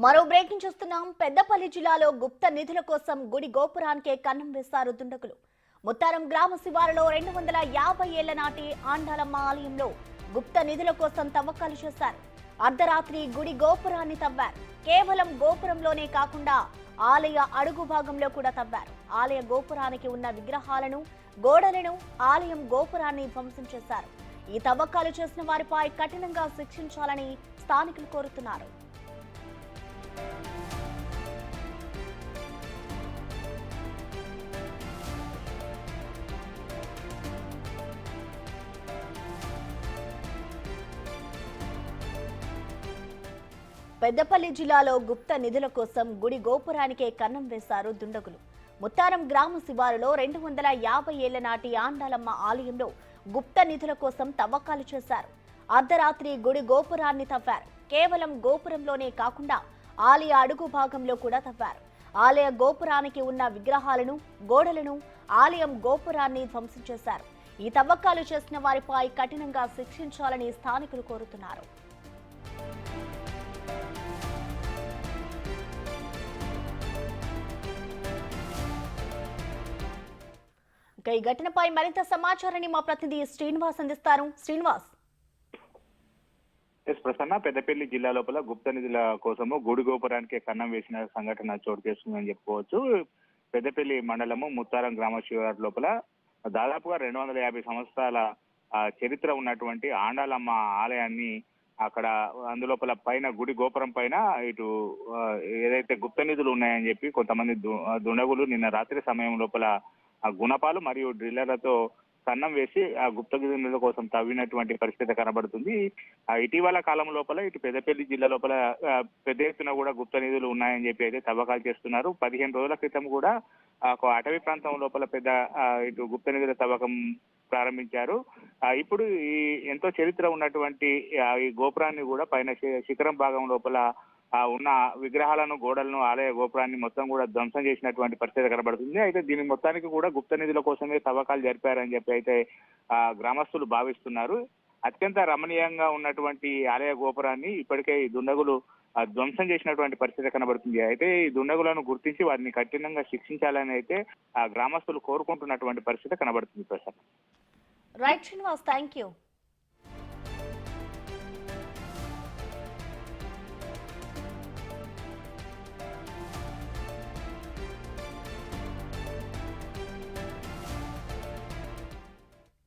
మరో బ్రేకింగ్ చూస్తున్నాం. పెద్దపల్లి జిల్లాలో గుప్త నిధుల కోసం గుడి గోపురానికే కన్నం వేశారు దుండగులు. ముత్తారం గ్రామ శివారులో 250 ఏళ్ల నాటి ఆండాలమ్మ ఆలయంలో గుప్త నిధుల కోసం తవ్వకాలు చేశారు. అర్ధరాత్రి గుడి గోపురాన్ని తవ్వారు. కేవలం గోపురంలోనే కాకుండా ఆలయ అడుగు భాగంలో కూడా తవ్వారు. ఆలయ గోపురానికి ఉన్న విగ్రహాలను, గోడలను, ఆలయం గోపురాన్ని ధ్వంసం చేశారు. ఈ తవ్వకాలు చేసిన వారిపై కఠినంగా శిక్షించాలని స్థానికులు కోరుతున్నారు. పెద్దపల్లి జిల్లాలో గుప్త నిధుల కోసం గుడి గోపురానికే కన్నం వేశారు దుండగులు. ముత్తారం గ్రామ శివారులో 250 ఏళ్ల నాటి ఆండాలమ్మ ఆలయంలో గుప్త నిధుల కోసం తవ్వకాలు చేశారు. అర్ధరాత్రి గుడి గోపురాన్ని తవ్వారు. కేవలం గోపురంలోనే కాకుండా ఆలయ అడుగు భాగంలో కూడా తవ్వారు. ఆలయ గోపురానికి ఉన్న విగ్రహాలను, గోడలను, ఆలయం గోపురాన్ని ధ్వంసం చేశారు. ఈ తవ్వకాలు చేసిన వారిపై కఠినంగా శిక్షించాలని స్థానికులు కోరుతున్నారు. ఈ ఘటనపై మరింత సమాచారాన్ని మా ప్రతినిధి శ్రీనివాస్ అందిస్తారు. శ్రీనివాస్. ప్రసన్న, పెద్దపల్లి జిల్లా లోపల గుప్త నిధుల కోసము గుడి గోపురానికి కన్నం వేసిన సంఘటన చోటు చేసుకుందని చెప్పుకోవచ్చు. పెద్దపల్లి మండలము ముత్తారం గ్రామ శివారు లోపల దాదాపుగా 250 సంవత్సరాల చరిత్ర ఉన్నటువంటి ఆండాలమ్మ ఆలయాన్ని అక్కడ అందులోపల పైన గుడి గోపురం పైన ఇటు ఏదైతే గుప్త నిధులు ఉన్నాయని చెప్పి కొంతమంది దుండగులు నిన్న రాత్రి సమయం లోపల ఆ గుణపాలు మరియు డ్రిల్లర్లతో కన్నం వేసి ఆ గుప్త నిధుల కోసం తవ్వినటువంటి పరిస్థితి కనబడుతుంది. ఇటీవల కాలం లోపల ఇటు పెద్దపల్లి జిల్లా లోపల పెద్ద ఎత్తున కూడా గుప్త నిధులు ఉన్నాయని చెప్పి అయితే తవ్వకాలు చేస్తున్నారు. 15 రోజుల క్రితం కూడా ఒక అటవీ ప్రాంతం లోపల పెద్ద ఇటు గుప్త నిధుల తవ్వకం ప్రారంభించారు. ఇప్పుడు ఈ ఎంతో చరిత్ర ఉన్నటువంటి ఈ గోపురాన్ని కూడా పైన శిఖరం భాగం లోపల ఉన్న విగ్రహాలను, గోడలను, ఆలయ గోపురాన్ని మొత్తం కూడా ధ్వంసం చేసినటువంటి పరిస్థితి కనబడుతుంది. అయితే దీని మొత్తానికి కూడా గుప్త నిధుల కోసమే తవ్వకాలు జరిపారని చెప్పి అయితే గ్రామస్తులు భావిస్తున్నారు. అత్యంత రమణీయంగా ఉన్నటువంటి ఆలయ గోపురాన్ని ఇప్పటికే ఈ దుండగులు ధ్వంసం చేసినటువంటి పరిస్థితి కనబడుతుంది. అయితే ఈ దుండగులను గుర్తించి వారిని కఠినంగా శిక్షించాలని అయితే గ్రామస్తులు కోరుకుంటున్నటువంటి పరిస్థితి కనబడుతుంది. Prasad. Right Srinivas, thank you.